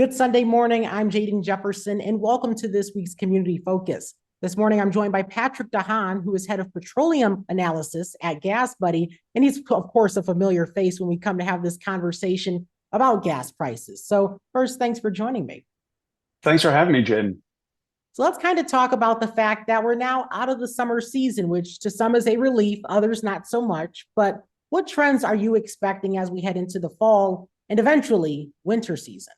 Good Sunday morning. I'm Jaden Jefferson, and welcome to this week's Community Focus. This morning, I'm joined by Patrick Haan, who is head of Petroleum Analysis at GasBuddy, and he's, of course, a familiar face when we come to have this conversation about gas prices. So first, thanks for joining me. Thanks for having me, Jaden. So let's kind of talk about the fact that we're now out of the summer season, which to some is a relief, others not so much. But what trends are you expecting as we head into the fall and eventually winter season?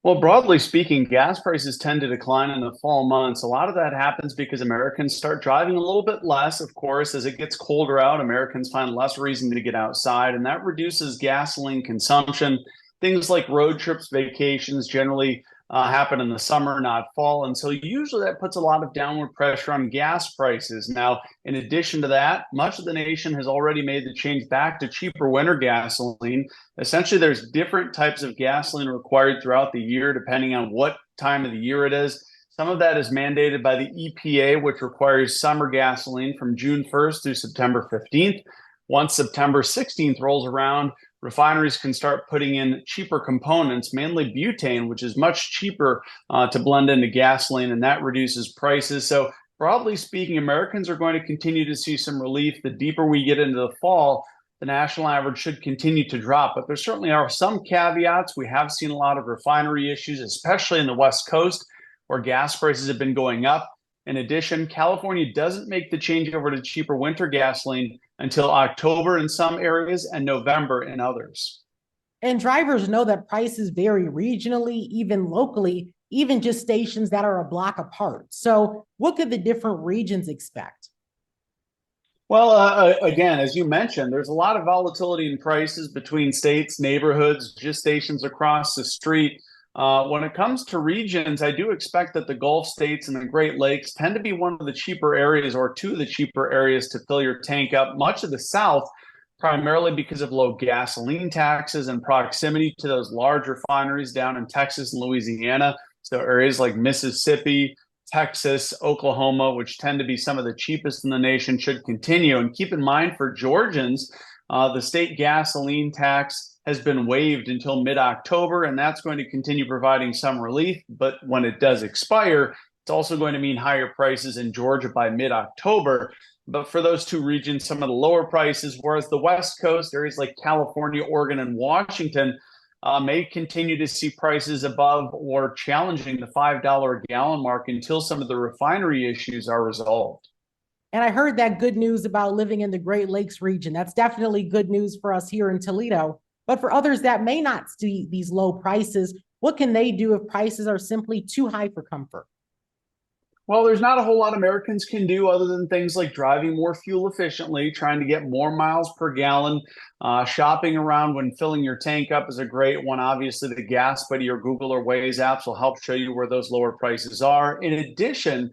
Well, broadly speaking, gas prices tend to decline in the fall months. A lot of that happens because Americans start driving a little bit less. Of course, as it gets colder out, Americans find less reason to get outside, and that reduces gasoline consumption. Things like road trips, vacations generally happen in the summer, not fall. And so usually that puts a lot of downward pressure on gas prices. Now, in addition to that, much of the nation has already made the change back to cheaper winter gasoline. Essentially, there's different types of gasoline required throughout the year, depending on what time of the year it is. Some of that is mandated by the EPA, which requires summer gasoline from June 1st through September 15th. Once September 16th rolls around, refineries can start putting in cheaper components, mainly butane, which is much cheaper to blend into gasoline, and that reduces prices. So broadly speaking, Americans are going to continue to see some relief. The deeper we get into the fall, the national average should continue to drop, but there certainly are some caveats. We have seen a lot of refinery issues, especially in the West Coast, where gas prices have been going up. In addition, California doesn't make the change over to cheaper winter gasoline until October in some areas and November in others. And drivers know that prices vary regionally, even locally, even just stations that are a block apart. So what could the different regions expect? Well, again, as you mentioned, there's a lot of volatility in prices between states, neighborhoods, just stations across the street. When it comes to regions, I do expect that the Gulf states and the Great Lakes tend to be one of the cheaper areas or two of the cheaper areas to fill your tank up. Much of the South, primarily because of low gasoline taxes and proximity to those large refineries down in Texas and Louisiana. So areas like Mississippi, Texas, Oklahoma, which tend to be some of the cheapest in the nation, should continue. And keep in mind for Georgians, the state gasoline tax has been waived until mid-October, and that's going to continue providing some relief. But when it does expire, it's also going to mean higher prices in Georgia by mid-October. But for those two regions, some of the lower prices, whereas the West Coast, areas like California, Oregon, and Washington may continue to see prices above or challenging the $5 a gallon mark until some of the refinery issues are resolved. And I heard that good news about living in the Great Lakes region. That's definitely good news for us here in Toledo. But for others that may not see these low prices, what can they do if prices are simply too high for comfort? Well, there's not a whole lot Americans can do other than things like driving more fuel efficiently, trying to get more miles per gallon. Shopping around when filling your tank up is a great one. Obviously, the GasBuddy or Google or Waze apps will help show you where those lower prices are. In addition,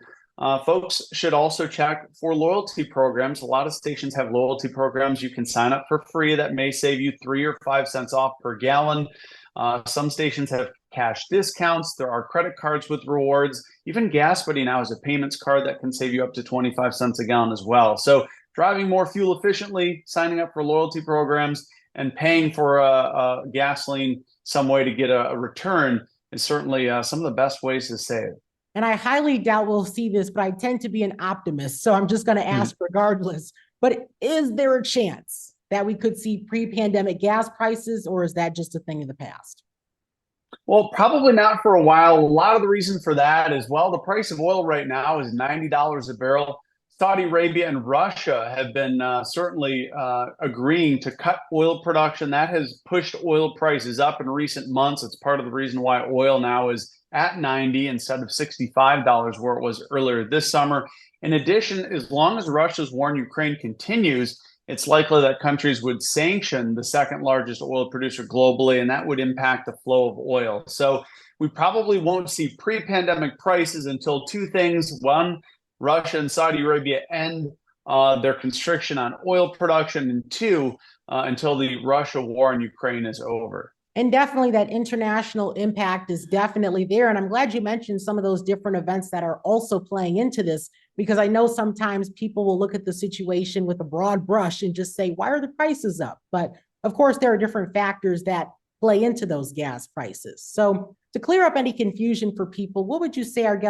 folks should also check for loyalty programs. A lot of stations have loyalty programs. You can sign up for free that may save you 3 or 5 cents off per gallon. Some stations have cash discounts. There are credit cards with rewards. Even GasBuddy now has a payments card that can save you up to 25 cents a gallon as well. So driving more fuel efficiently, signing up for loyalty programs, and paying for gasoline some way to get a return is certainly some of the best ways to save. And I highly doubt we'll see this, but I tend to be an optimist. So I'm just going to ask regardless. But is there a chance that we could see pre-pandemic gas prices, or is that just a thing of the past? Well, probably not for a while. A lot of the reason for that is, well, the price of oil right now is $90 a barrel. Saudi Arabia and Russia have been certainly agreeing to cut oil production. That has pushed oil prices up in recent months. It's part of the reason why oil now is at 90 instead of $65 where it was earlier this summer. In addition, as long as Russia's war in Ukraine continues, it's likely that countries would sanction the second largest oil producer globally, and that would impact the flow of oil. So we probably won't see pre-pandemic prices until two things. One, Russia and Saudi Arabia end their constriction on oil production, and two, until the Russia war in Ukraine is over. And definitely that international impact is definitely there. And I'm glad you mentioned some of those different events that are also playing into this, because I know sometimes people will look at the situation with a broad brush and just say, why are the prices up? But of course, there are different factors that play into those gas prices. So to clear up any confusion for people, what would you say are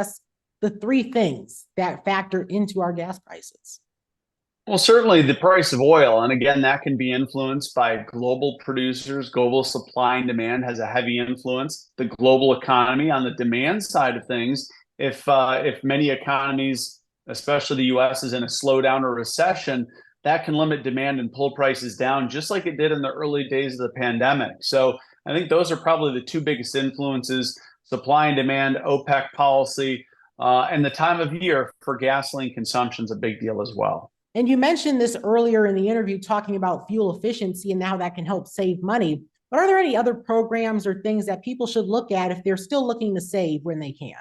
the three things that factor into our gas prices? Well, certainly the price of oil. And again, that can be influenced by global producers. Global supply and demand has a heavy influence. The global economy on the demand side of things, if many economies, especially the US, is in a slowdown or recession, that can limit demand and pull prices down, just like it did in the early days of the pandemic. So I think those are probably the two biggest influences: supply and demand, OPEC policy, and the time of year for gasoline consumption is a big deal as well. And you mentioned this earlier in the interview, talking about fuel efficiency and how that can help save money. But are there any other programs or things that people should look at if they're still looking to save when they can?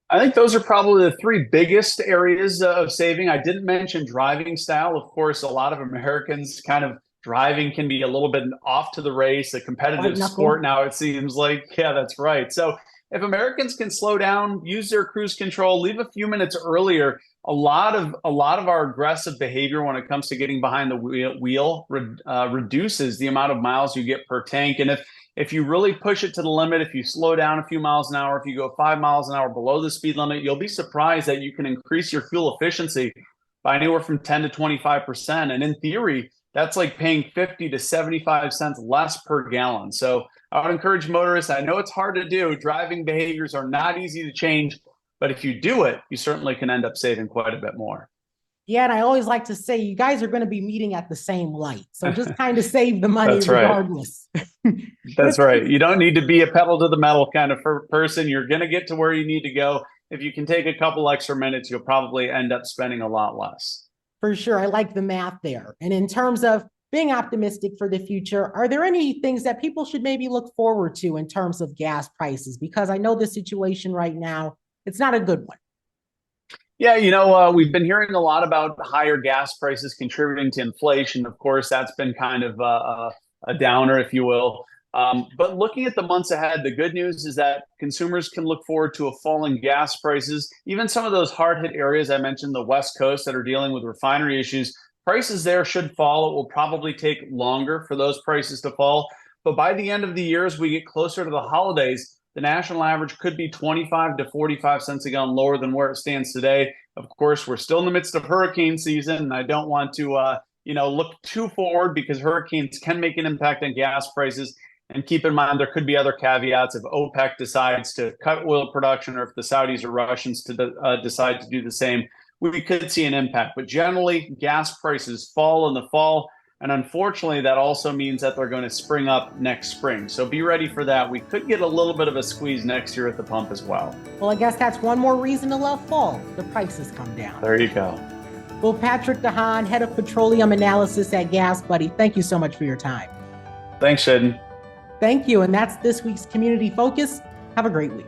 I think those are probably the three biggest areas of saving. I didn't mention driving style. Of course, a lot of Americans kind of driving can be a little bit off to the race, a competitive sport now, it seems like. Yeah, that's right. So if Americans can slow down, use their cruise control, leave a few minutes earlier, a lot of our aggressive behavior when it comes to getting behind the wheel reduces the amount of miles you get per tank. And if you really push it to the limit, if you slow down a few miles an hour, if you go 5 miles an hour below the speed limit, you'll be surprised that you can increase your fuel efficiency by anywhere from 10 to 25%. And in theory, that's like paying 50 to 75 cents less per gallon. So I would encourage motorists. I know it's hard to do. Driving behaviors are not easy to change, but if you do it, you certainly can end up saving quite a bit more. Yeah, and I always like to say, you guys are going to be meeting at the same light. So just kind of save the money regardless. That's right. You don't need to be a pedal to the metal kind of person. You're going to get to where you need to go. If you can take a couple extra minutes, you'll probably end up spending a lot less. For sure. I like the math there. And in terms of being optimistic for the future, are there any things that people should maybe look forward to in terms of gas prices? Because I know the situation right now, it's not a good one. Yeah, we've been hearing a lot about higher gas prices contributing to inflation. Of course, that's been kind of a downer, if you will. But looking at the months ahead, the good news is that consumers can look forward to a fall in gas prices. Even some of those hard-hit areas I mentioned, the West Coast, that are dealing with refinery issues, prices there should fall. It will probably take longer for those prices to fall. But by the end of the year, as we get closer to the holidays, the national average could be 25 to 45 cents a gallon lower than where it stands today. Of course, we're still in the midst of hurricane season, and I don't want to look too forward, because hurricanes can make an impact on gas prices. And keep in mind, there could be other caveats if OPEC decides to cut oil production, or if the Saudis or Russians decide to do the same. We could see an impact. But generally, gas prices fall in the fall. And unfortunately, that also means that they're going to spring up next spring. So be ready for that. We could get a little bit of a squeeze next year at the pump as well. Well, I guess that's one more reason to love fall. The prices come down. There you go. Well, Patrick Haan, head of petroleum analysis at GasBuddy, thank you so much for your time. Thanks, Jaden. Thank you. And that's this week's Community Focus. Have a great week.